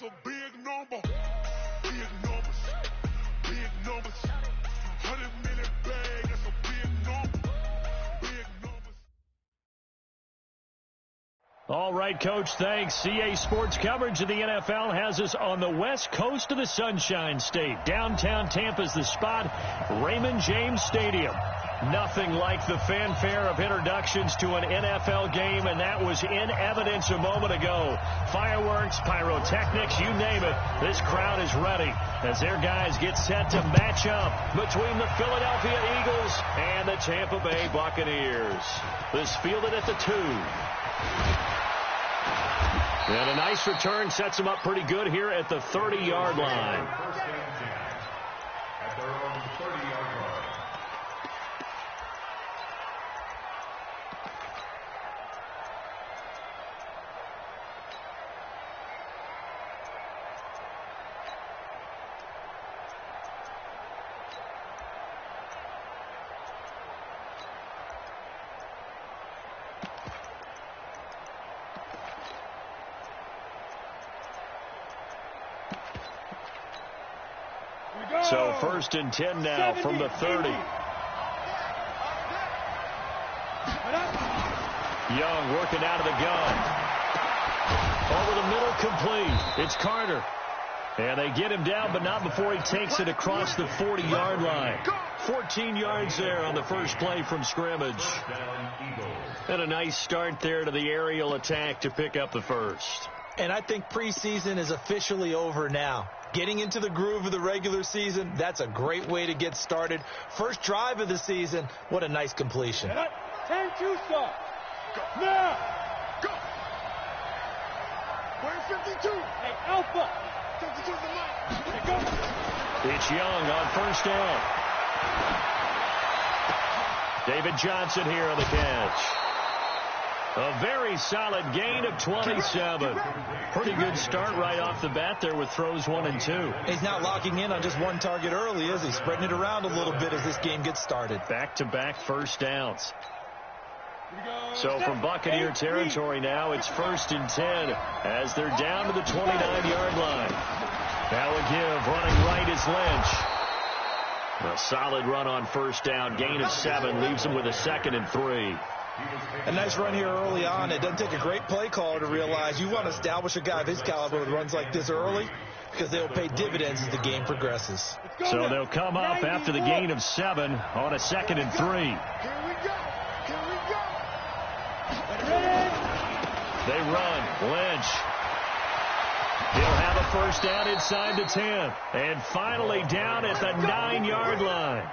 a big number. Big numbers. Big numbers. 100 million bag, that's a big number. Big numbers. All right, Coach, thanks. CA Sports coverage of the NFL has us on the west coast of the Sunshine State. Downtown Tampa's the spot, Raymond James Stadium. Nothing like the fanfare of introductions to an NFL game, and that was in evidence a moment ago. Fireworks, pyrotechnics, you name it. This crowd is ready as their guys get set to match up between the Philadelphia Eagles and the Tampa Bay Buccaneers. This fielded at the 2. And a nice return sets them up pretty good here at the 30-yard line. At their own 30-yard line. So 1st and 10 now from the 30. Young working out of the gun. Over the middle, complete. It's Carter. And they get him down, but not before he takes it across the 40-yard line. 14 yards there on the first play from scrimmage. And a nice start there to the aerial attack to pick up the first. And I think preseason is officially over now. Getting into the groove of the regular season, that's a great way to get started. First drive of the season, what a nice completion. 10-2 start. Now. Go. Where's 52? Hey, Alpha. 52 is the line. Hey, go. It's Young on first down. David Johnson here on the catch. A very solid gain of 27. Pretty good start right off the bat there with throws 1 and 2. He's not locking in on just one target early, is he? Spreading it around a little bit as this game gets started. Back-to-back first downs. So from Buccaneer territory now, it's 1st and 10 as they're down to the 29-yard line. Now a give, running right is Lynch. A solid run on first down, gain of 7, leaves them with a 2nd and 3. A nice run here early on. It doesn't take a great play caller to realize you want to establish a guy of his caliber with runs like this early because they'll pay dividends as the game progresses. So they'll come up after the gain of 7 on a 2nd and 3. Here we go. Here we go. They run. Lynch. He'll have a first down inside the 10. And finally down at the 9-yard line.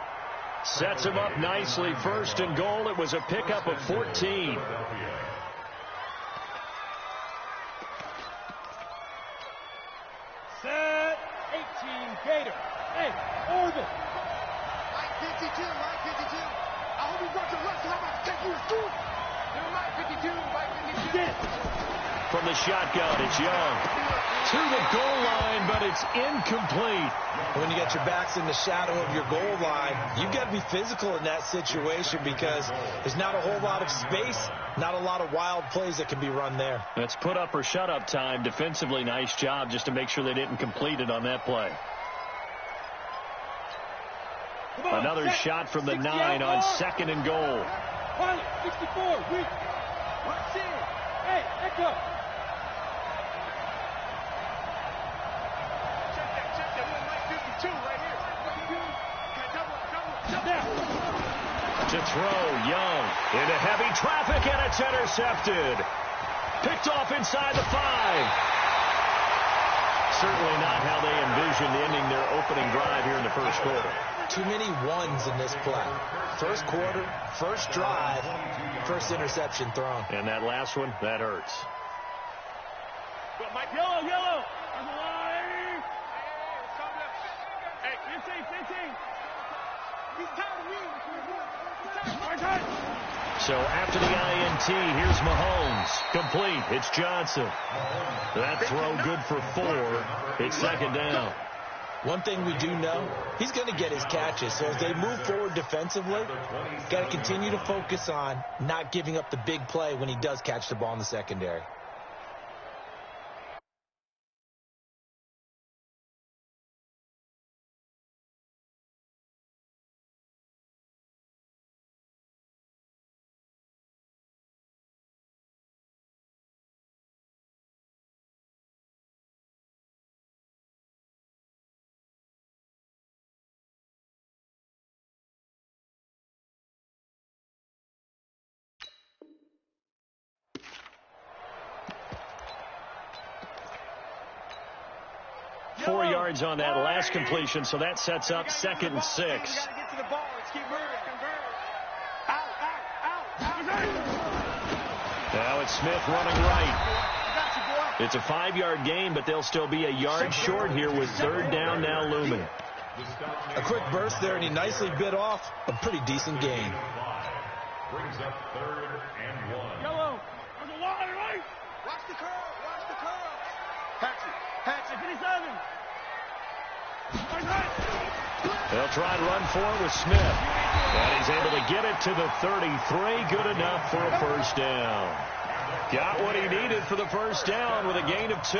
Sets him up nicely. 1st and goal. It was a pickup of 14. Set. 18 Gator. Hey, Orville. Mike 52, Mike 52. I hope you brought your left. How about take you to school? Mike 52, Mike 52. Get it. From the shotgun, it's Young. To the goal line, but it's incomplete. When you got your backs in the shadow of your goal line, you've got to be physical in that situation because there's not a whole lot of space, not a lot of wild plays that can be run there. That's put up or shut up time. Defensively, nice job just to make sure they didn't complete it on that play. Another shot from the 9 on 2nd and goal. Pilot, 64, weak. Watch it. Hey, Echo. To throw, Young into heavy traffic, and it's intercepted. Picked off inside the 5. Certainly not how they envisioned ending their opening drive here in the first quarter. Too many ones in this play. First quarter, first drive, first interception thrown. And that last one, that hurts. Mike, yellow. On the line. Hey, insane. He's tired of me. So after the INT, here's Mahomes. Complete. It's Johnson. That throw good for 4. It's 2nd down. One thing we do know, he's going to get his catches. So as they move forward defensively, got to continue to focus on not giving up the big play when he does catch the ball in the secondary. 4 yards on that last completion, so that sets up 2nd and 6. You got to get to the ball. Let's keep moving. Convert. Out. Now it's Smith running right. It's a 5-yard gain, but they'll still be a yard short here with 3rd down now looming. A quick burst there, and he nicely bit off a pretty decent gain. Brings up 3rd and 1. Yellow. On the wall, right? Watch the curl. Watch the curl. Patch it. 57. They'll try and run for it with Smith. And he's able to get it to the 33. Good enough for a 1st down. Got what he needed for the 1st down with a gain of 2.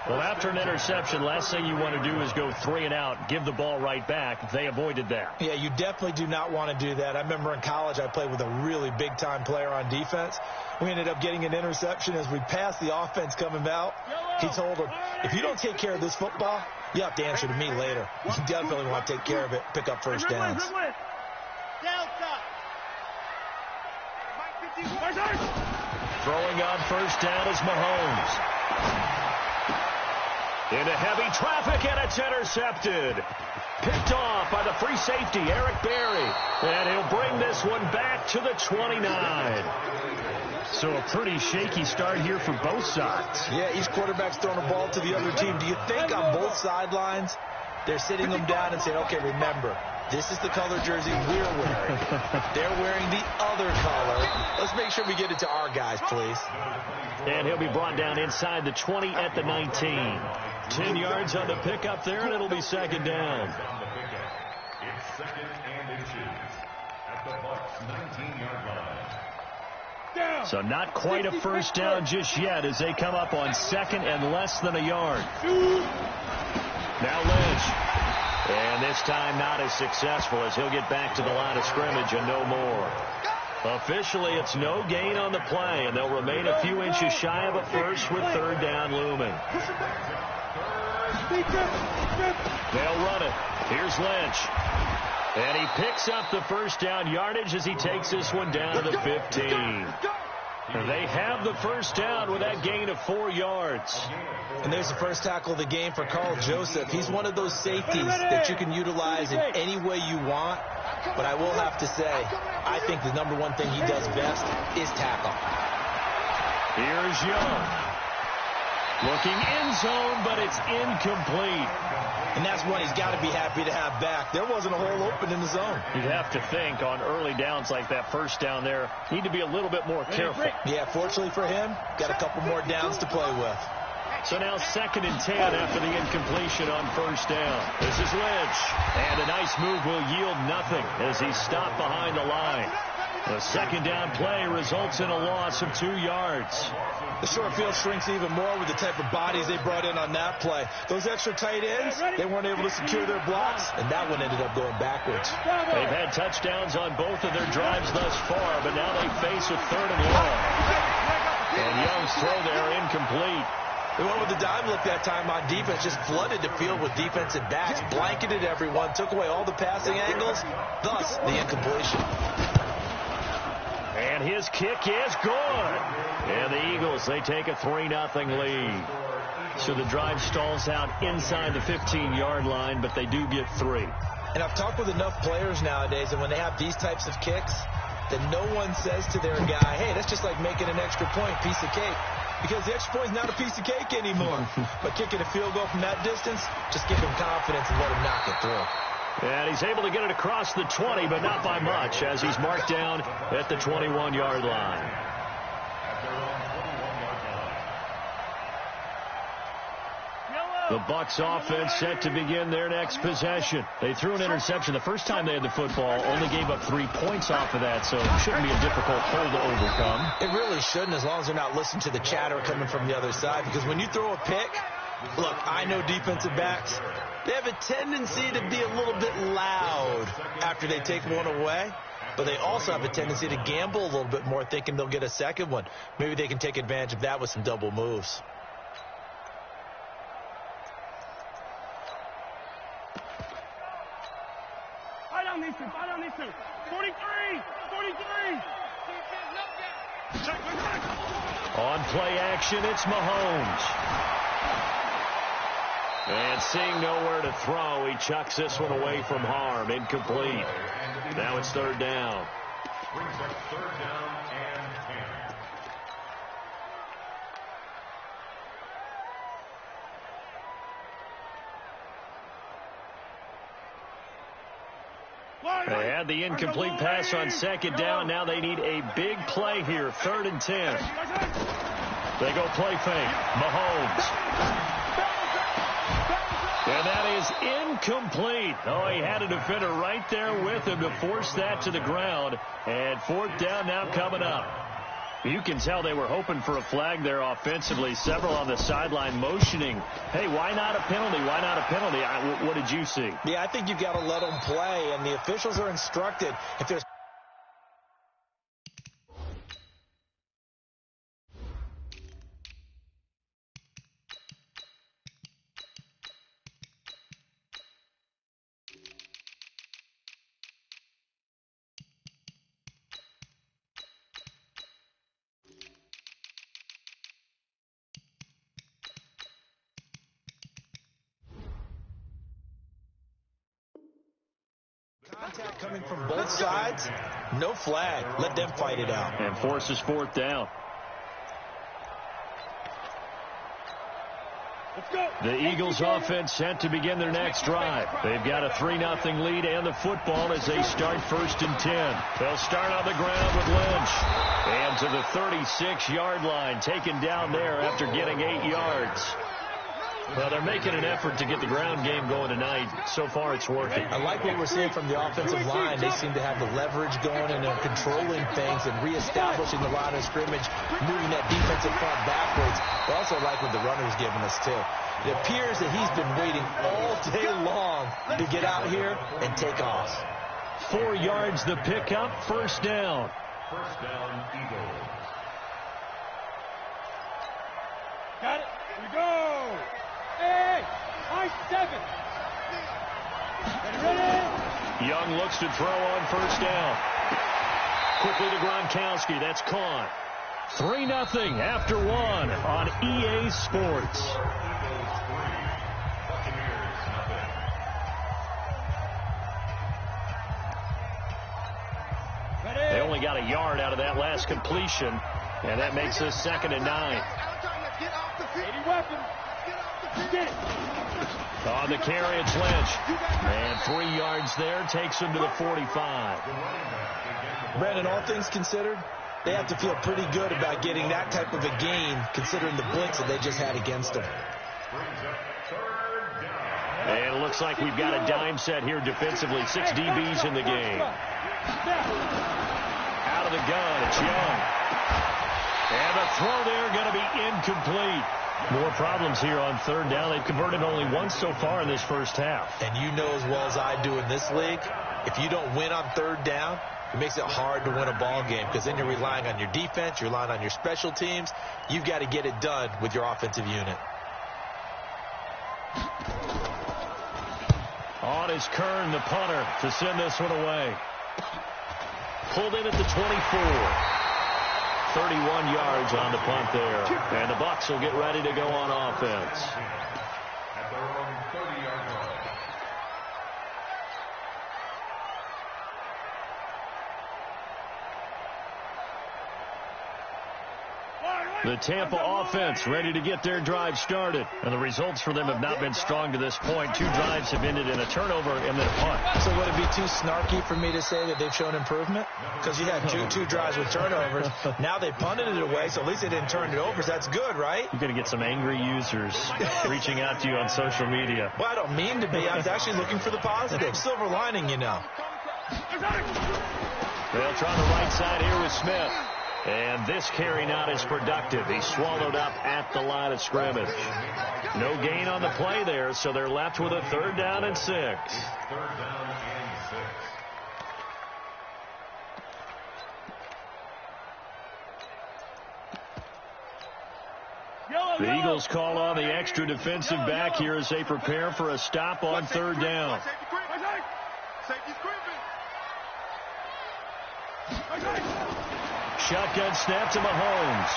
Well, after an interception, last thing you want to do is go 3 and out, give the ball right back. They avoided that. Yeah, you definitely do not want to do that. I remember in college I played with a really big-time player on defense. We ended up getting an interception as we passed the offense coming out. He told him, if you don't take care of this football, you have to answer to me later. You definitely want to take care of it, pick up 1st downs. Throwing on 1st down is Mahomes. Into heavy traffic, and it's intercepted. Picked off by the free safety, Eric Berry. And he'll bring this one back to the 29. So a pretty shaky start here for both sides. Yeah, each quarterback's throwing a ball to the other team. Do you think on both sidelines they're sitting them down and saying, okay, remember, this is the color jersey we're wearing. They're wearing the other color. Let's make sure we get it to our guys, please. And he'll be brought down inside the 20 at the 19. 10 yards on the pickup there, and it'll be 2nd down. It's 2nd and inches at the Bucs' 19-yard line. So not quite a 1st down just yet as they come up on 2nd and less than a yard. Now Lynch. And this time not as successful as he'll get back to the line of scrimmage and no more. Officially, it's no gain on the play, and they'll remain a few inches shy of a 1st with 3rd down looming. They'll run it. Here's Lynch. And he picks up the 1st down yardage as he takes this one down to the 15. They have the 1st down with that gain of 4 yards. And there's the first tackle of the game for Carl Joseph. He's one of those safeties that you can utilize in any way you want. But I will have to say, I think the number one thing he does best is tackle. Here's Young. Looking end zone, but it's incomplete. And that's one he's got to be happy to have back. There wasn't a hole open in the zone. You'd have to think on early downs like that 1st down there, need to be a little bit more careful. Yeah, fortunately for him, got a couple more downs to play with. So now 2nd and 10 after the incompletion on 1st down. This is Lynch. And a nice move will yield nothing as he's stopped behind the line. The 2nd down play results in a loss of 2 yards. The short field shrinks even more with the type of bodies they brought in on that play. Those extra tight ends, they weren't able to secure their blocks, and that one ended up going backwards. They've had touchdowns on both of their drives thus far, but now they face a 3rd and long. And Young's throw there incomplete. They went with the dime look that time on defense, just flooded the field with defensive backs, blanketed everyone, took away all the passing angles, thus the incompletion. And his kick is good. And the Eagles, they take a 3-0 lead. So the drive stalls out inside the 15-yard line, but they do get 3. And I've talked with enough players nowadays, and when they have these types of kicks, that no one says to their guy, hey, that's just like making an extra point, piece of cake. Because the extra point is not a piece of cake anymore. But kicking a field goal from that distance, just give him confidence and let him knock it through. And he's able to get it across the 20, but not by much, as he's marked down at the 21-yard line. The Bucs offense set to begin their next possession. They threw an interception the first time they had the football, only gave up 3 points off of that, so it shouldn't be a difficult hole to overcome. It really shouldn't, as long as they're not listening to the chatter coming from the other side, because when you throw a pick, look, I know defensive backs, they have a tendency to be a little bit loud after they take one away, but they also have a tendency to gamble a little bit more, thinking they'll get a second one. Maybe they can take advantage of that with some double moves. I don't need to. 43! On play action, it's Mahomes. And seeing nowhere to throw, he chucks this one away from harm. Incomplete. Now it's third down. Brings up third down and 10. They had the incomplete pass on second down. Now they need a big play here. 3rd and 10. They go play fake. Mahomes. And that is incomplete. Oh, he had a defender right there with him to force that to the ground. And 4th down now coming up. You can tell they were hoping for a flag there offensively. Several on the sideline motioning, hey, why not a penalty? Why not a penalty? What did you see? Yeah, I think you've got to let them play, and the officials are instructed. If there's contact coming from both sides, no flag. Let them fight it out. And forces 4th down. The Eagles offense set to begin their next drive. They've got a 3-0 lead and the football as they start 1st and 10. They'll start on the ground with Lynch. And to the 36-yard line, taken down there after getting 8 yards. Well, they're making an effort to get the ground game going tonight. So far, it's working. I like what we're seeing from the offensive line. They seem to have the leverage going, and they're controlling things and reestablishing the line of scrimmage, moving that defensive front backwards. I also like what the runner's giving us, too. It appears that he's been waiting all day long to get out here and take off. 4 yards the pickup, 1st down. 1st down, Eagles. Got it. Here we go. Hey, high 7. Ready? Young looks to throw on 1st down. Quickly to Gronkowski. That's caught. 3-0 after 1 on EA Sports. They only got a yard out of that last completion, and that makes this 2nd and 9. 80 weapons. On the carry, it's Lynch. And 3 yards there takes him to the 45. Brandon, all things considered, they have to feel pretty good about getting that type of a gain, considering the blitz that they just had against them. And it looks like we've got a dime set here defensively. 6 DBs in the game. Out of the gun, it's Young. And the throw there going to be incomplete. More problems here on 3rd down. They've converted only once so far in this first half. And you know as well as I do in this league, if you don't win on 3rd down, it makes it hard to win a ball game because then you're relying on your defense, you're relying on your special teams. You've got to get it done with your offensive unit. On is Kern, the punter, to send this one away. Pulled in at the 24. 31 yards on the punt there. And the Bucs will get ready to go on offense. At their own 30-yard line. The Tampa offense ready to get their drive started. And the results for them have not been strong to this point. 2 drives have ended in a turnover and then a punt. So would it be too snarky for me to say that they've shown improvement? Because you had two drives with turnovers. Now they punted it away, so at least they didn't turn it over. So that's good, right? You're going to get some angry users reaching out to you on social media. Well, I don't mean to be. I was actually looking for the positive. Silver lining, you know. They'll try the right side here with Smith. And this carry not as productive. He's swallowed up at the line of scrimmage. No gain on the play there, so they're left with a 3rd down and 6. 3rd down and 6. The Eagles call on the extra defensive back here as they prepare for a stop on 3rd down. Shotgun snap to Mahomes.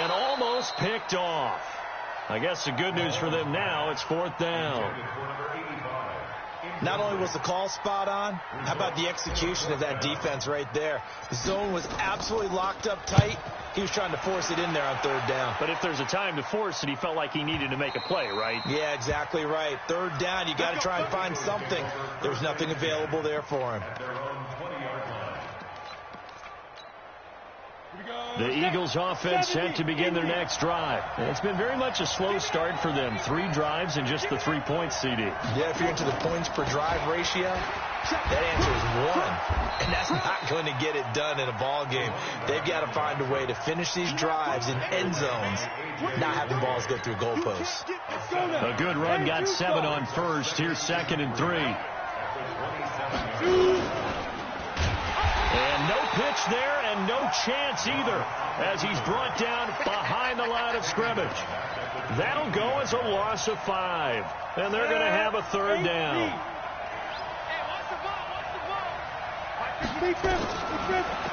And almost picked off. I guess the good news for them now, it's 4th down. Not only was the call spot on, how about the execution of that defense right there? The zone was absolutely locked up tight. He was trying to force it in there on 3rd down. But if there's a time to force it, he felt like he needed to make a play, right? Yeah, exactly right. 3rd down, you got to try and find something. There's nothing available there for him. The Eagles offense set to begin their next drive. And it's been very much a slow start for them. 3 drives and just the 3 points, CD. Yeah, if you're into the points per drive ratio, that answer is 1. And that's not going to get it done in a ball game. They've got to find a way to finish these drives in end zones, not having balls go through goalposts. A good run got 7 on first. Here's 2nd and 3. And no pitch there and no chance either as he's brought down behind the line of scrimmage. That'll go as a loss of 5. And they're going to have a 3rd down.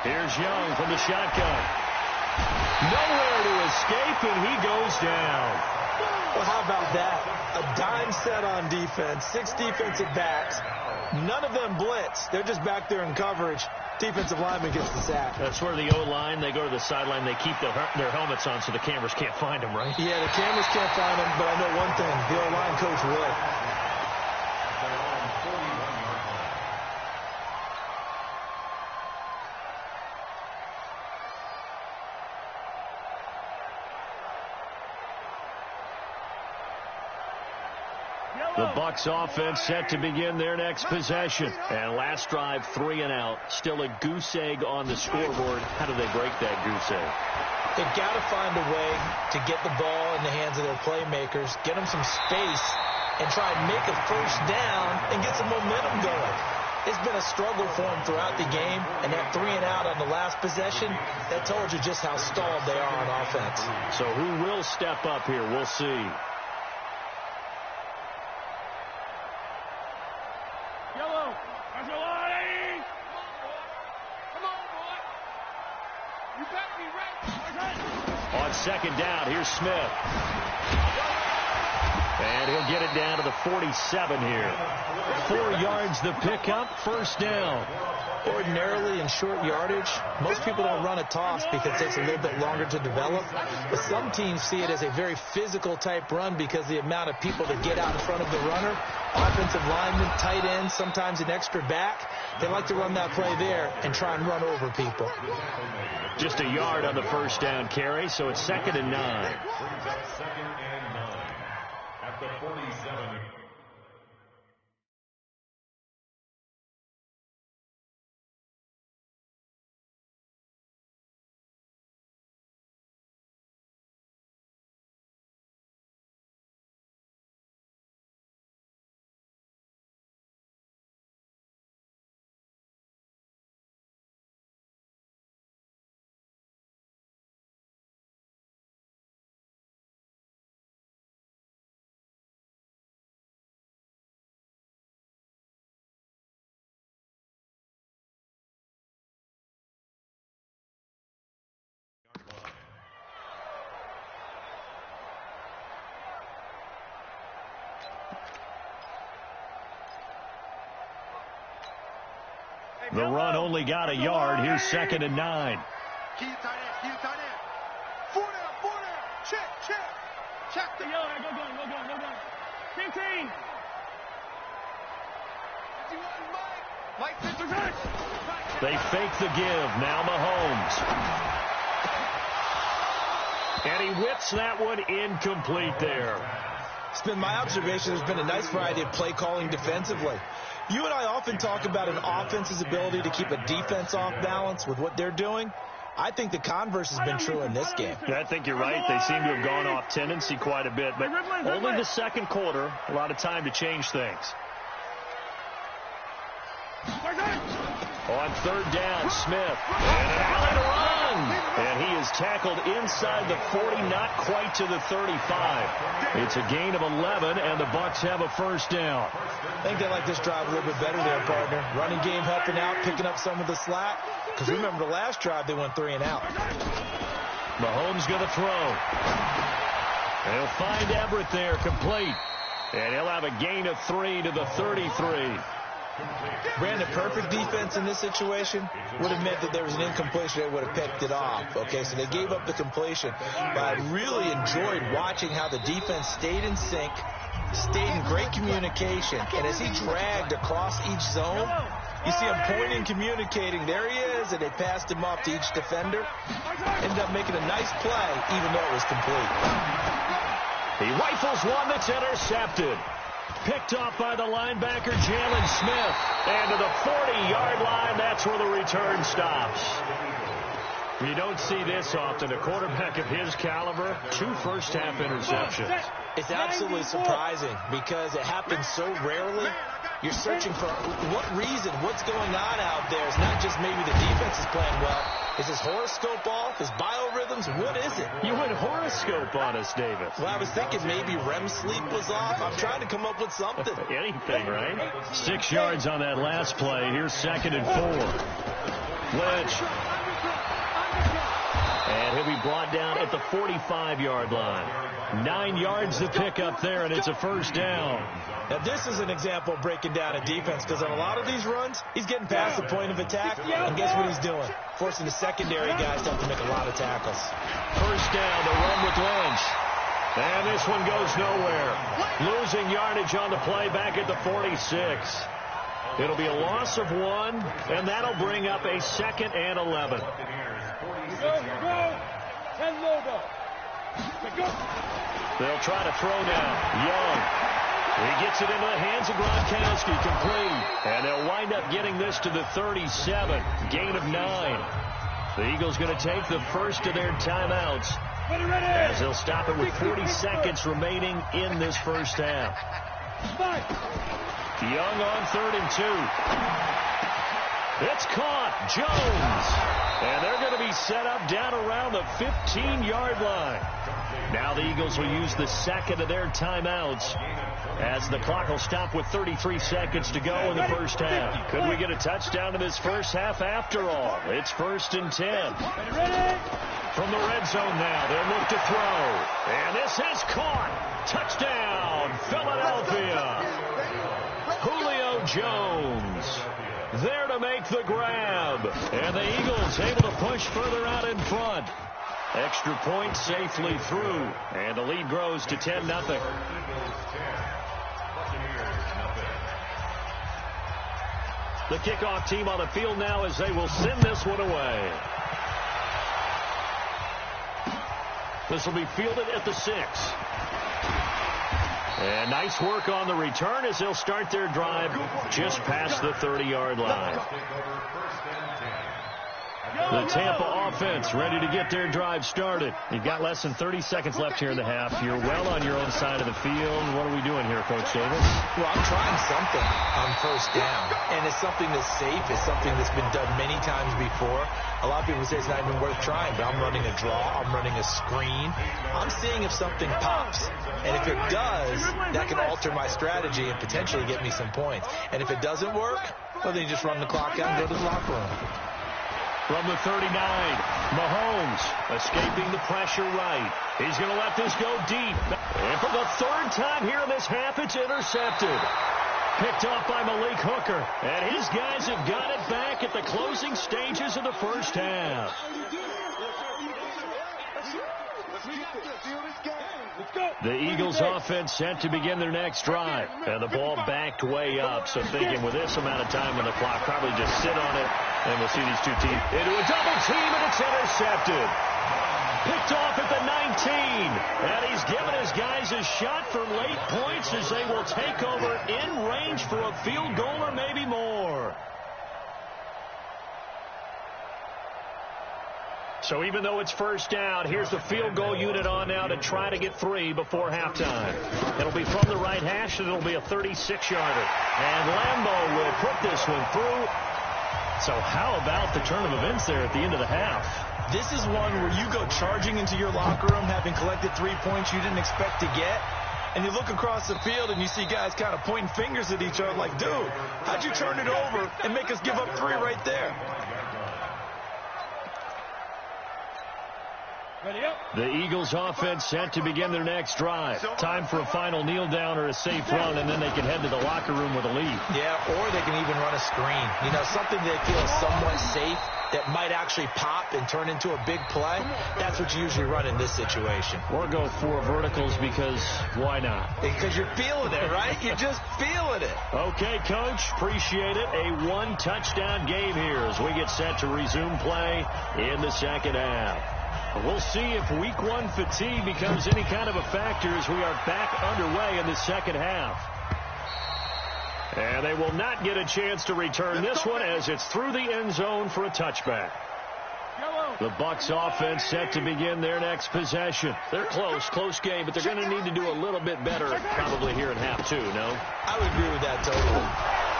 Here's Young from the shotgun. Nowhere to escape, and he goes down. Well, how about that? A dime set on defense, 6 defensive backs. None of them blitz. They're just back there in coverage. Defensive lineman gets the sack. That's where the O-line, they go to the sideline, they keep their helmets on so the cameras can't find them, right? Yeah, the cameras can't find them, but I know one thing. The O-line coach will. The Bucs offense set to begin their next possession. And last drive, 3 and out. Still a goose egg on the scoreboard. How do they break that goose egg? They've got to find a way to get the ball in the hands of their playmakers, get them some space, and try and make a 1st down and get some momentum going. It's been a struggle for them throughout the game, and that 3 and out on the last possession, that told you just how stalled they are on offense. So who will step up here? We'll see. On 2nd down, here's Smith. And he'll get it down to the 47 here. 4 yards the pickup, 1st down. Ordinarily in short yardage, most people don't run a toss because it takes a little bit longer to develop. But some teams see it as a very physical type run because the amount of people that get out in front of the runner, offensive linemen, tight ends, sometimes an extra back, they like to run that play there and try and run over people. Just a yard on the 1st down carry, so it's 2nd and 9. 2nd and 9 at the 47. The run only got a yard. Here's 2nd and 9. Keep tight end, keep tight end. 4 down. Check the yellow. Go. 15. Mike 50. They fake the give. Now Mahomes. And he whips that one incomplete there. It's been my observation there's been a nice variety of play calling defensively. You and I often talk about an offense's ability to keep a defense off balance with what they're doing. I think the converse has been true in this game. I think you're right. They seem to have gone off tendency quite a bit, but only the 2nd quarter. A lot of time to change things. On 3rd down, Smith. And an alley to run. And he is tackled inside the 40, not quite to the 35. It's a gain of 11, and the Bucs have a 1st down. I think they like this drive a little bit better there, partner. Running game helping out, picking up some of the slack. Because remember the last drive, they went 3 and out. Mahomes going to throw. They'll find Everett there, complete. And he'll have a gain of 3 to the 33. Brandon, perfect defense in this situation would have meant that there was an incompletion. They would have picked it off. Okay, so they gave up the completion. But I really enjoyed watching how the defense stayed in sync, stayed in great communication. And as he dragged across each zone, you see him pointing, communicating. There he is, and they passed him off to each defender. Ended up making a nice play, even though it was complete. He rifles one that's intercepted. Picked off by the linebacker, Jalen Smith. And to the 40-yard line, that's where the return stops. You don't see this often. A quarterback of his caliber, 2 first-half interceptions. It's absolutely surprising because it happens so rarely. You're searching for what reason, what's going on out there. It's not just maybe the defense is playing well. Is his horoscope off? His biorhythms? What is it? You went horoscope on us, Davis. Well, I was thinking maybe REM sleep was off. I'm trying to come up with something. Anything, right? 6 yards on that last play. Here's 2nd and 4. Lynch. And he'll be brought down at the 45-yard line. 9 yards to pick up there, and it's a first down. Now, this is an example of breaking down a defense because on a lot of these runs, he's getting past the point of attack, and guess what he's doing? Forcing the secondary guys to have to make a lot of tackles. First down, the run with Lynch. And this one goes nowhere. Losing yardage on the play back at the 46. It'll be a loss of 1, and that'll bring up a 2nd and 11. They'll try to throw now. Young. He gets it into the hands of Gronkowski, complete. And they'll wind up getting this to the 37. Gain of 9. The Eagles going to take the first of their timeouts as they'll stop it with 40 seconds remaining in this first half. Young on 3rd and 2. It's caught. Jones. And they're going to be set up down around the 15-yard line. Now the Eagles will use the second of their timeouts as the clock will stop with 33 seconds to go in the first half. Could we get a touchdown in this first half after all? It's 1st and 10. From the red zone now, they'll look to throw. And this is caught. Touchdown, Philadelphia. Julio Jones there to make the grab. And the Eagles able to push further out in front. Extra point safely through. And the lead grows to 10-0. The kickoff team on the field now as they will send this one away. This will be fielded at the 6. And nice work on the return as they'll start their drive just past the 30-yard line. The Tampa offense ready to get their drive started. You've got less than 30 seconds left here in the half. You're well on your own side of the field. What are we doing here, Coach Davis? Well, I'm trying something on first down. And it's something that's safe. It's something that's been done many times before. A lot of people say it's not even worth trying, but I'm running a draw. I'm running a screen. I'm seeing if something pops. And if it does, that can alter my strategy and potentially get me some points. And if it doesn't work, well, then you just run the clock out and go to the locker room. From the 39, Mahomes escaping the pressure right. He's going to let this go deep. And for the 3rd time here in this half, it's intercepted. Picked off by Malik Hooker. And his guys have got it back at the closing stages of the first half. The Eagles offense set to begin their next drive. And the ball backed way up. So thinking with this amount of time on the clock, probably just sit on it. And we'll see these two teams into a double team, and it's intercepted. Picked off at the 19. And he's given his guys a shot for late points as they will take over in range for a field goal or maybe more. So even though it's first down, here's the field goal unit on now to try to get 3 before halftime. It'll be from the right hash, and it'll be a 36-yarder. And Lambeau will put this one through. So how about the turn of events there at the end of the half? This is one where you go charging into your locker room having collected 3 points you didn't expect to get. And you look across the field and you see guys kind of pointing fingers at each other like, dude, how'd you turn it over and make us give up 3 right there? The Eagles offense set to begin their next drive. Time for a final kneel down or a safe run, and then they can head to the locker room with a lead. Yeah, or they can even run a screen. You know, something they feel somewhat safe that might actually pop and turn into a big play. That's what you usually run in this situation. Or go 4 verticals because why not? Because you're feeling it, right? You're just feeling it. Okay, Coach. Appreciate it. A 1-touchdown game here as we get set to resume play in the second half. We'll see if week 1 fatigue becomes any kind of a factor as we are back underway in the second half. And they will not get a chance to return this one as it's through the end zone for a touchback. The Bucs offense set to begin their next possession. They're close game, but they're going to need to do a little bit better probably here in half 2, no? I would agree with that totally.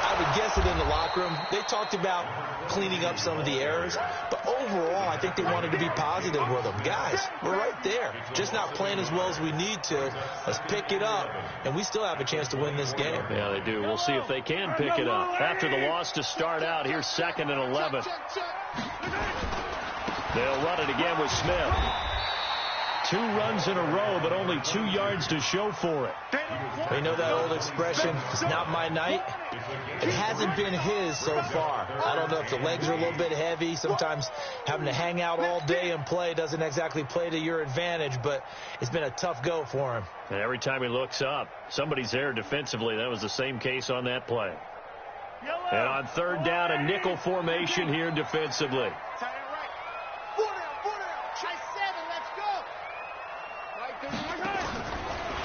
I would guess it in the locker room. They talked about cleaning up some of the errors, but overall, I think they wanted to be positive with them. Guys, we're right there. Just not playing as well as we need to. Let's pick it up, and we still have a chance to win this game. Yeah, they do. We'll see if they can pick it up. After the loss to start out, here's 2nd and 11. They'll run it again with Smith. 2 runs in a row, but only 2 yards to show for it. We know that old expression, it's not my night. It hasn't been his so far. I don't know if the legs are a little bit heavy. Sometimes having to hang out all day and play doesn't exactly play to your advantage, but it's been a tough go for him. And every time he looks up, somebody's there defensively. That was the same case on that play. And on 3rd down, a nickel formation here defensively.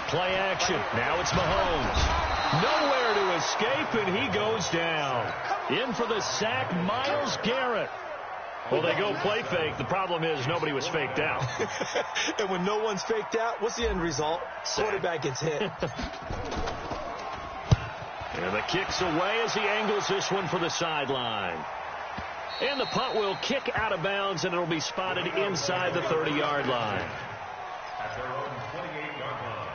Play action. Now it's Mahomes. Nowhere to escape, and he goes down. In for the sack, Myles Garrett. Well, they go play fake. The problem is nobody was faked out. And when no one's faked out, what's the end result? Quarterback gets hit. And the kick's away as he angles this one for the sideline. And the punt will kick out of bounds, and it'll be spotted inside the 30-yard line. At their own 28-yard line.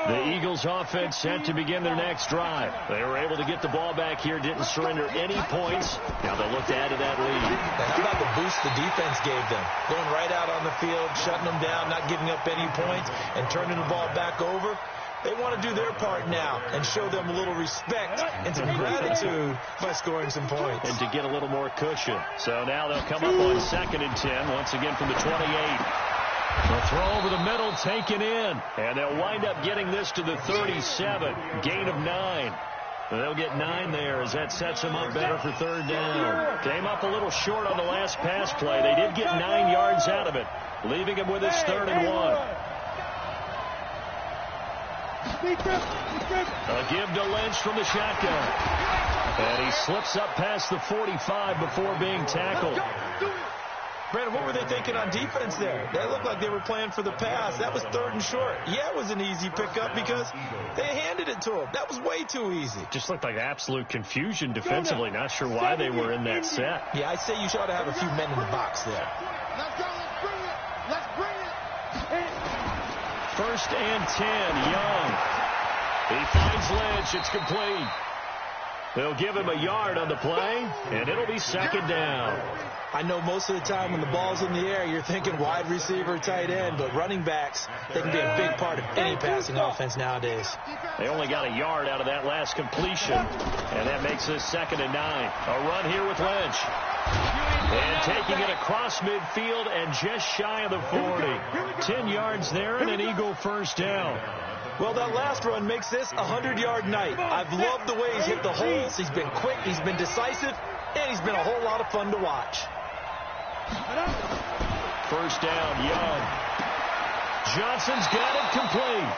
The Eagles offense set to begin their next drive. They were able to get the ball back here, didn't surrender any points. Now they'll look to add to that lead. How about the boost the defense gave them? Going right out on the field, shutting them down, not giving up any points, and turning the ball back over. They want to do their part now and show them a little respect and some gratitude by scoring some points. And to get a little more cushion. So now they'll come up on 2nd and 10, once again from the 28. The throw over the middle, taken in. And they'll wind up getting this to the 37. Gain of 9. They'll get 9 there as that sets them up better for 3rd down. Came up a little short on the last pass play. They did get 9 yards out of it, leaving him with his 3rd and 1. A give to Lynch from the shotgun. And he slips up past the 45 before being tackled. Brandon, what were they thinking on defense there? They looked like they were playing for the pass. That was 3rd and short. Yeah, it was an easy pickup because they handed it to him. That was way too easy. Just looked like absolute confusion defensively. Not sure why they were in that set. Yeah, I'd say you should have a few men in the box there. Let's go. Let's bring it. 1st and 10, Young. He finds Lynch. It's complete. They'll give him a yard on the play, and it'll be 2nd down. I know most of the time when the ball's in the air, you're thinking wide receiver, tight end, but running backs, they can be a big part of any passing offense nowadays. They only got a yard out of that last completion, and that makes this 2nd and 9. A run here with Lynch. And taking it across midfield and just shy of the 40. 10 yards there and an Eagle 1st down. Well, that last run makes this a 100-yard night. I've loved the way he's hit the holes. He's been quick, he's been decisive, and he's been a whole lot of fun to watch. 1st down, Young. Johnson's got it complete.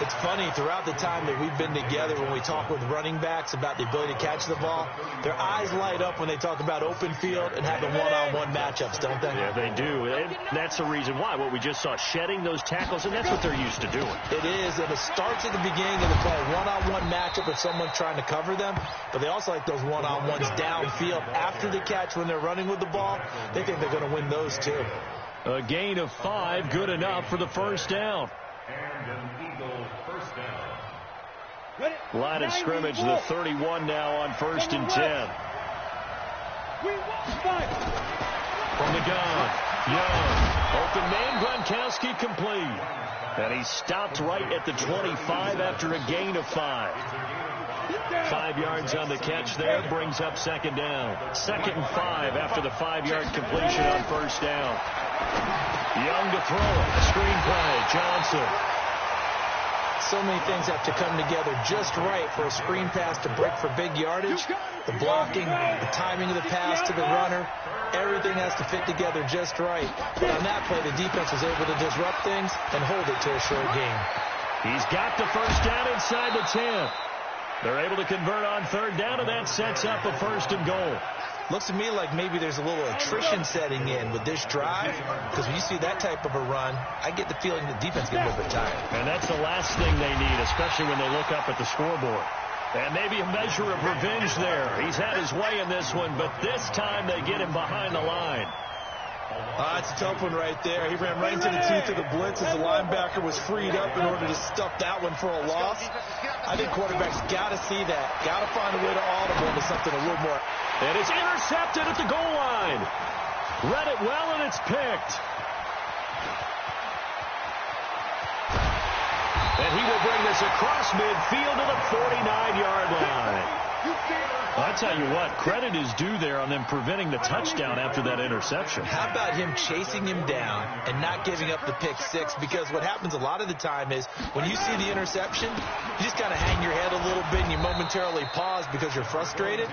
It's funny, throughout the time that we've been together, when we talk with running backs about the ability to catch the ball, their eyes light up when they talk about open field and having one-on-one matchups, don't they? Yeah, they do. And that's the reason why. What we just saw, shedding those tackles, and that's what they're used to doing. It is, and it starts at the beginning of the play, one-on-one matchup with someone trying to cover them, but they also like those one-on-ones downfield after the catch when they're running with the ball. They think they're going to win those, too. A gain of 5, good enough for the first down. And an Eagle first down. Line of scrimmage, the 31 now on 1st and 10. From the gun, Young. Open man, Gronkowski complete. And he stopped right at the 25 after a gain of 5. 5 yards on the catch there, brings up 2nd down. 2nd and 5 after the 5-yard completion on 1st down. Young to throw it. Screen play, Johnson. So many things have to come together just right for a screen pass to break for big yardage. The blocking, the timing of the pass to the runner, everything has to fit together just right. But on that play, the defense was able to disrupt things and hold it to a short game. He's got the first down inside the 10. They're able to convert on 3rd down, and that sets up a 1st and goal. Looks to me like maybe there's a little attrition setting in with this drive, because when you see that type of a run, I get the feeling the defense gets a little bit tired. And that's the last thing they need, especially when they look up at the scoreboard. And maybe a measure of revenge there. He's had his way in this one, but this time they get him behind the line. It's a tough one right there. He ran right into the teeth of the blitz as the linebacker was freed up in order to stuff that one for a loss. I think quarterbacks got to see that. Got to find a way to audible into something a little more. And it's intercepted at the goal line. Read it well, and it's picked. And he will bring this across midfield to the 49-yard line. I'll tell you what, credit is due there on them preventing the touchdown after that interception. How about him chasing him down and not giving up the pick 6? Because what happens a lot of the time is when you see the interception, you just kind of hang your head a little bit and you momentarily pause because you're frustrated.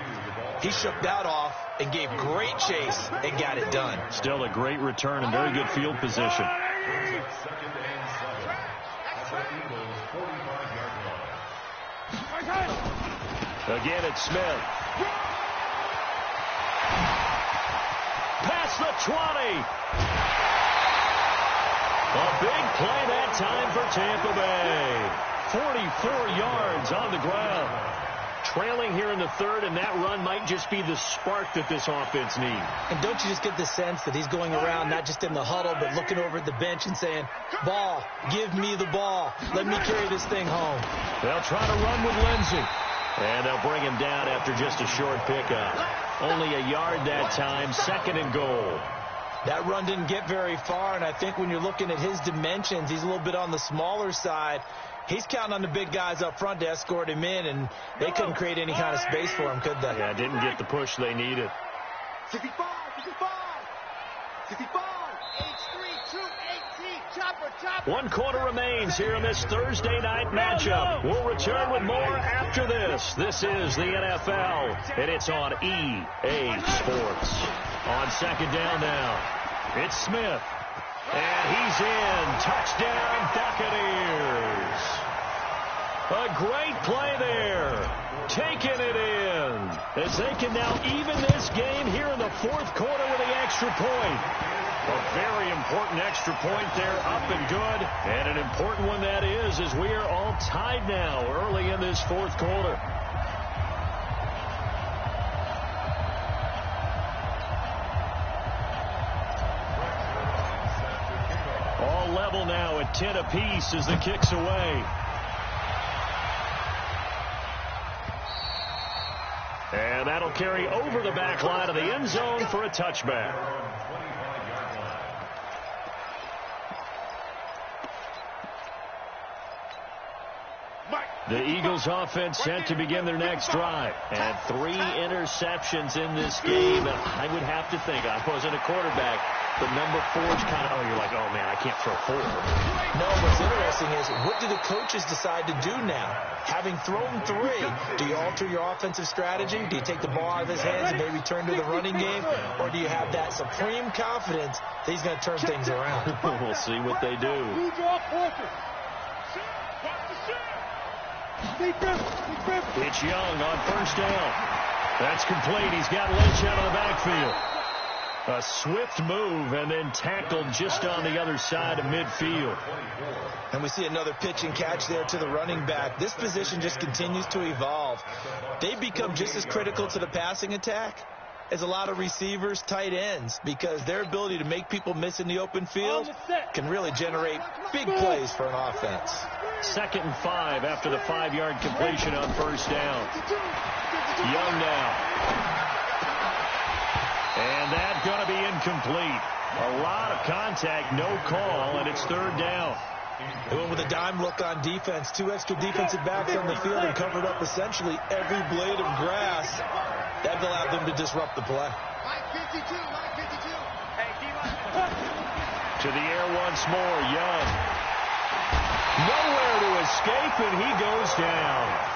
He shook that off and gave great chase and got it done. Still a great return and very good field position. Again, it's Smith. Past the 20. A big play that time for Tampa Bay. 44 yards on the ground. Trailing here in the 3rd, and that run might just be the spark that this offense needs. And don't you just get the sense that he's going around not just in the huddle, but looking over at the bench and saying, ball, give me the ball. Let me carry this thing home. They'll try to run with Lindsey. And they'll bring him down after just a short pickup. Only a yard that time, 2nd and goal. That run didn't get very far, and I think when you're looking at his dimensions, he's a little bit on the smaller side. He's counting on the big guys up front to escort him in, and they couldn't create any kind of space for him, could they? Yeah, didn't get the push they needed. 65, 65, 65, 8-3, 2-18, chopper, chopper. 1 quarter remains here in this Thursday night matchup. We'll return with more after this. This is the NFL, and it's on EA Sports. On 2nd down now, it's Smith. And he's in. Touchdown, Buccaneers. A great play there. Taking it in. As they can now even this game here in the 4th quarter with the extra point. A very important extra point there, up and good. And an important one that is, as we are all tied now early in this 4th quarter. All level now at 10 apiece as the kick's away. And that'll carry over the back line of the end zone for a touchback. The Eagles offense set to begin their next drive. And 3 interceptions in this game. I would have to think, I wasn't a quarterback, but number 4 is kind of, you're like, oh man, I can't throw 4. No, what's interesting is, what do the coaches decide to do now? Having thrown 3, do you alter your offensive strategy? Do you take the ball out of his hands and maybe turn to the running game? Or do you have that supreme confidence that he's going to turn things around? We'll see what they do. It's Young on 1st down. That's complete. He's got Lynch out of the backfield. A swift move and then tackled just on the other side of midfield. And we see another pitch and catch there to the running back. This position just continues to evolve. They become just as critical to the passing attack is a lot of receivers, tight ends, because their ability to make people miss in the open field can really generate big plays for an offense. 2nd and 5 after the 5-yard completion on first down. Young now. And that's going to be incomplete. A lot of contact, no call, and it's 3rd down. They went with a dime look on defense. 2 extra defensive backs on the field and covered up essentially every blade of grass. That allowed them to disrupt the play. To the air once more, Young. Nowhere to escape, and he goes down.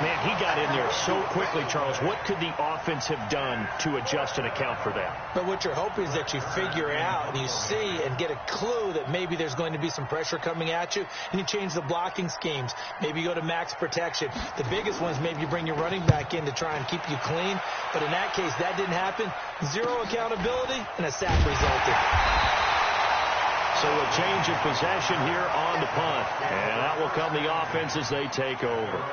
Man, he got in there so quickly, Charles. What could the offense have done to adjust and account for that? But what you're hoping is that you figure out and you see and get a clue that maybe there's going to be some pressure coming at you, and you change the blocking schemes. Maybe you go to max protection. The biggest one is maybe you bring your running back in to try and keep you clean. But in that case, that didn't happen. 0 accountability, and a sack resulted. So a change of possession here on the punt. And out will come the offense as they take over.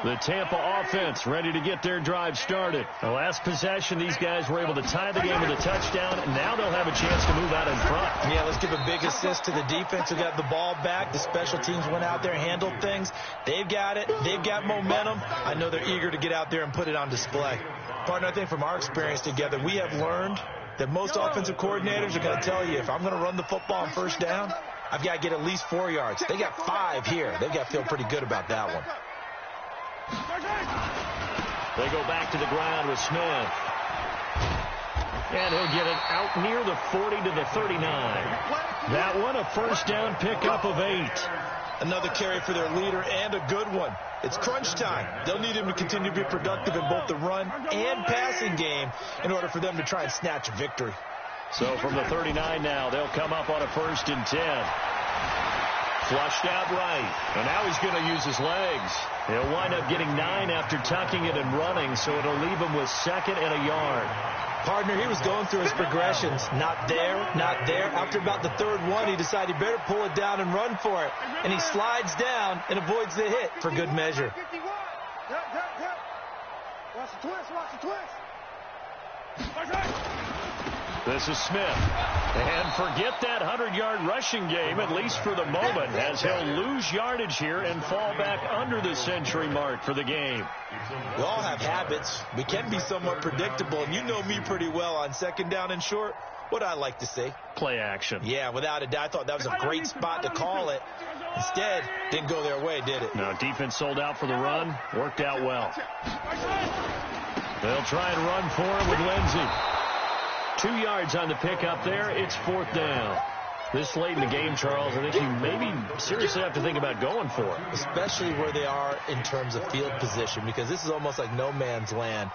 The Tampa offense ready to get their drive started. The last possession, these guys were able to tie the game with a touchdown, and now they'll have a chance to move out in front. Yeah, let's give a big assist to the defense who got the ball back. The special teams went out there, handled things. They've got it. They've got momentum. I know they're eager to get out there and put it on display. Partner, I think from our experience together, we have learned that most offensive coordinators are going to tell you, if I'm going to run the football on first down, I've got to get at least 4 yards. They got 5 here. They've got to feel pretty good about that one. They go back to the ground with Smith. And he'll get it out near the 40 to the 39. That one, a first down pickup of 8. Another carry for their leader and a good one. It's crunch time. They'll need him to continue to be productive in both the run and passing game in order for them to try and snatch a victory. So from the 39 now, they'll come up on a 1st and 10. Flushed out right. And now he's going to use his legs. He'll wind up getting 9 after tucking it and running, so it'll leave him with 2nd and a yard. Partner, he was going through his progressions. Not there, not there. After about the 3rd one, he decided he better pull it down and run for it. And he slides down and avoids the hit for good measure. Watch the twist, watch the twist. This is Smith. And forget that 100-yard rushing game, at least for the moment, as he'll lose yardage here and fall back under the century mark for the game. We all have habits. We can be somewhat predictable, and you know me pretty well on 2nd down and short. What I like to see. Play action. Yeah, without a doubt. I thought that was a great spot to call it. Instead, didn't go their way, did it? No, defense sold out for the run. Worked out well. They'll try and run for him with Lindsey. 2 yards on the pickup there. It's 4th down. This late in the game, Charles, I think you maybe seriously have to think about going for it. Especially where they are in terms of field position, because this is almost like no man's land.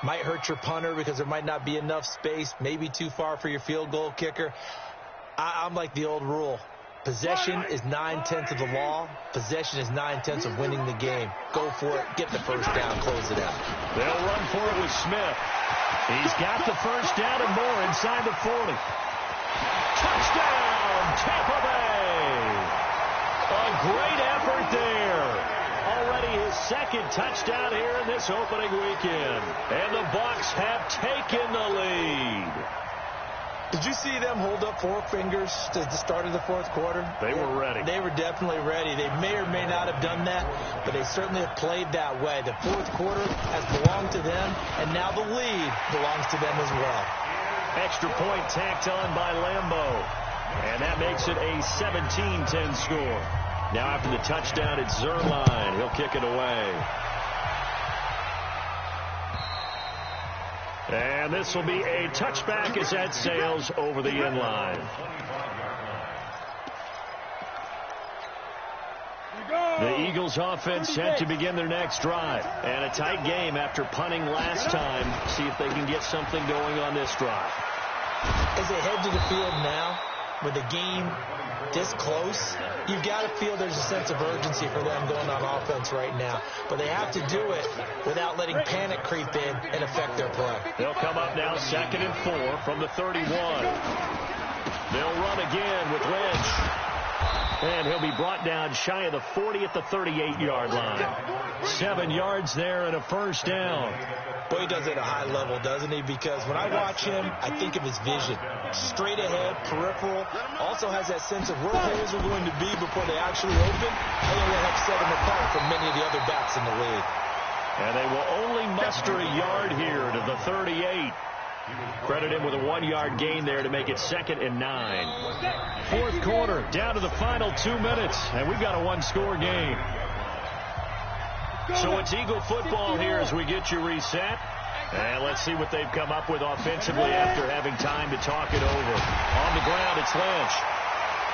Might hurt your punter because there might not be enough space, maybe too far for your field goal kicker. I'm like the old rule. Possession is 9/10 of the law. Possession is 9/10 of winning the game. Go for it. Get the first down. Close it out. They'll run for it with Smith. He's got the first down and more inside the 40. Touchdown, Tampa Bay. A great effort there. Already his 2nd touchdown here in this opening weekend. And the Bucs have taken the lead. Did you see them hold up 4 fingers to the start of the 4th quarter? They were ready. They were definitely ready. They may or may not have done that, but they certainly have played that way. The 4th quarter has belonged to them, and now the lead belongs to them as well. Extra point tacked on by Lambeau. And that makes it a 17-10 score. Now after the touchdown, it's Zerline. He'll kick it away. And this will be a touchback as that sails over the end line. The Eagles offense set to begin their next drive. And a tight game after punting last time. See if they can get something going on this drive. As they head to the field now, with the game this close, you've got to feel there's a sense of urgency for them going on offense right now. But they have to do it without letting panic creep in and affect their play. They'll come up now 2nd and 4 from the 31. They'll run again with Lynch. And he'll be brought down shy of the 40 at the 38-yard line. 7 yards there and a first down. Boy, he does it at a high level, doesn't he? Because when I watch him, I think of his vision. Straight ahead, peripheral. Also has that sense of where players are going to be before they actually open. I think that helps set him apart from many of the other backs in the league. And they will only muster a yard here to the 38. Credit him with a 1-yard gain there to make it 2nd and 9. Fourth quarter, down to the final 2 minutes, and we've got a one-score game. So it's Eagle football here as we get you reset. And let's see what they've come up with offensively after having time to talk it over. On the ground, it's Lynch.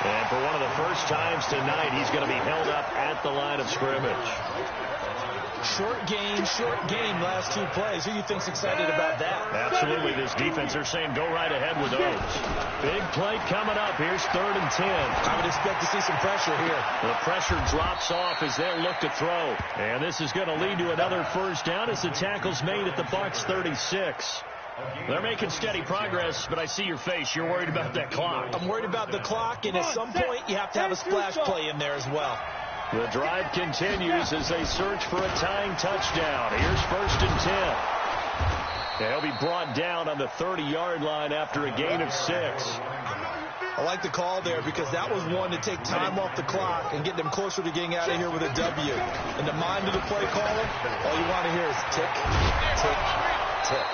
And for one of the first times tonight, he's going to be held up at the line of scrimmage. Short game, last 2 plays. Who do you think's excited about that? Absolutely. This defense, they're saying go right ahead with those. Big play coming up. Here's 3rd and 10. I would expect to see some pressure here. The pressure drops off as they'll look to throw. And this is going to lead to another first down as the tackle's made at the Bucs 36. They're making steady progress, but I see your face. You're worried about that clock. I'm worried about the clock, and at some point you have to have a splash play in there as well. The drive continues as they search for a tying touchdown. Here's 1st and 10. They'll be brought down on the 30-yard line after a gain of 6. I like the call there because that was one to take time off the clock and get them closer to getting out of here with a W. In the mind of the play caller, all you want to hear is tick, tick, tick.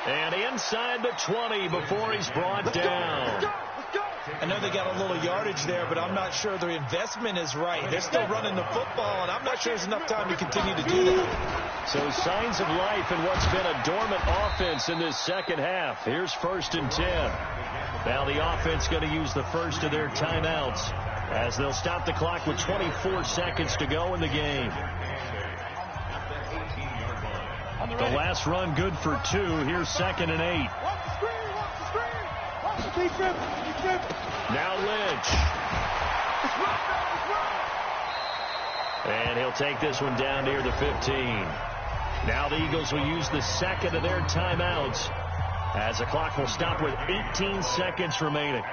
And inside the 20 before he's brought down. I know they got a little yardage there, but I'm not sure their investment is right. They're still running the football, and I'm not sure there's enough time to continue to do that. So signs of life in what's been a dormant offense in this second half. Here's 1st and 10. Now the offense going to use the first of their timeouts as they'll stop the clock with 24 seconds to go in the game. The last run good for 2. Here's 2nd and 8. Now Lynch. And he'll take this one down near the 15. Now the Eagles will use the second of their timeouts as the clock will stop with 18 seconds remaining.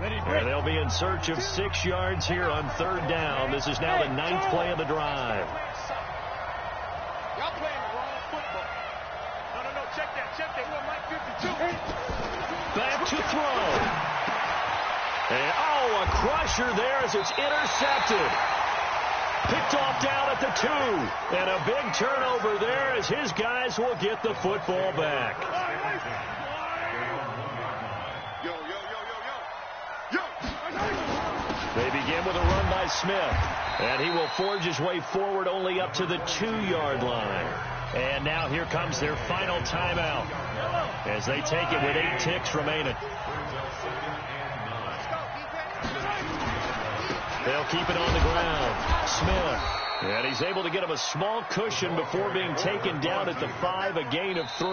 And they'll be in search of 6 yards here on 3rd down. This is now the 9th play of the drive. Y'all playing the wrong football. No, check that. Well, Mike 52. Back to throw. And, a crusher there as it's intercepted. Picked off down at the 2. And a big turnover there as his guys will get the football back. They begin with a run by Smith. And he will forge his way forward only up to the 2-yard line. And now here comes their final timeout as they take it with 8 ticks remaining. They'll keep it on the ground. Smith. And he's able to get him a small cushion before being taken down at the 5, a gain of 3.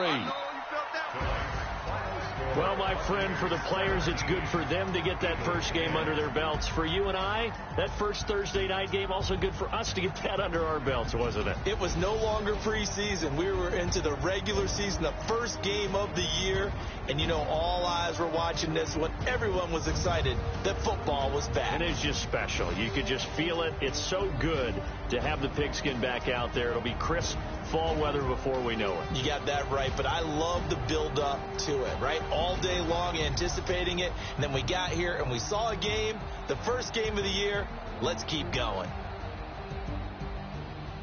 Well, my friend, for the players, it's good for them to get that first game under their belts. For you and I, that first Thursday night game, also good for us to get that under our belts, wasn't it? It was no longer preseason. We were into the regular season, the first game of the year. And, all eyes were watching this when everyone was excited that football was back. And it's just special. You could just feel it. It's so good to have the pigskin back out there. It'll be crisp fall weather before we know it. You got that right, but I love the build-up to it, right? All day long anticipating it, and then we got here and we saw a game, the first game of the year. Let's keep going.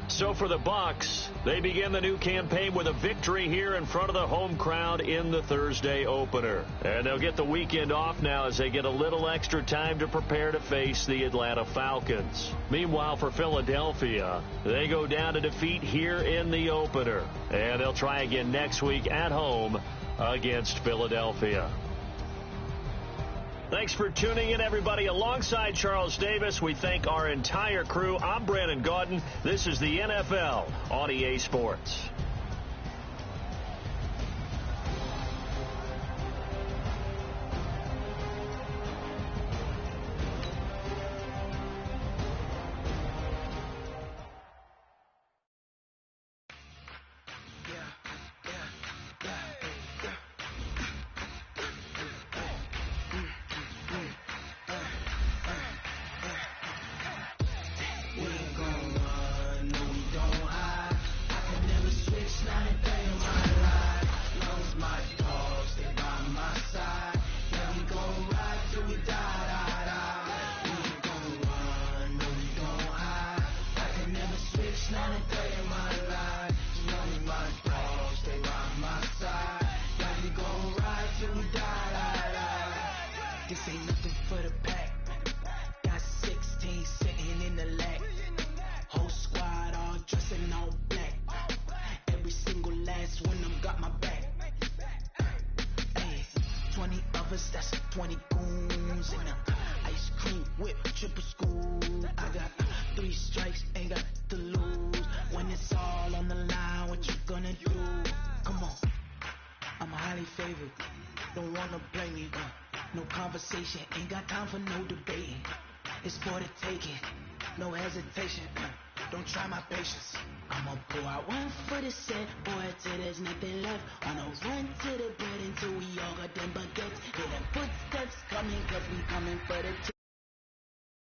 So for the Bucs, they begin the new campaign with a victory here in front of the home crowd in the Thursday opener. And they'll get the weekend off now as they get a little extra time to prepare to face the Atlanta Falcons. Meanwhile, for Philadelphia, they go down to defeat here in the opener. And they'll try again next week at home against Philadelphia. Thanks for tuning in, everybody. Alongside Charles Davis, we thank our entire crew. I'm Brandon Gaudin. This is the NFL on EA Sports. 20 goons in the ice cream whip, triple scoop. I got 3 strikes, ain't got to lose. When it's all on the line, what you gonna do? Come on, I'm highly favored. Don't wanna play me, no conversation, ain't got time for no debating. It's for the taking, no hesitation. Don't try my patience. I'ma pull out one for the set, boy, till there's nothing left. On a run to the bread until we all got them baguettes. Hear them footsteps coming, cause we coming for the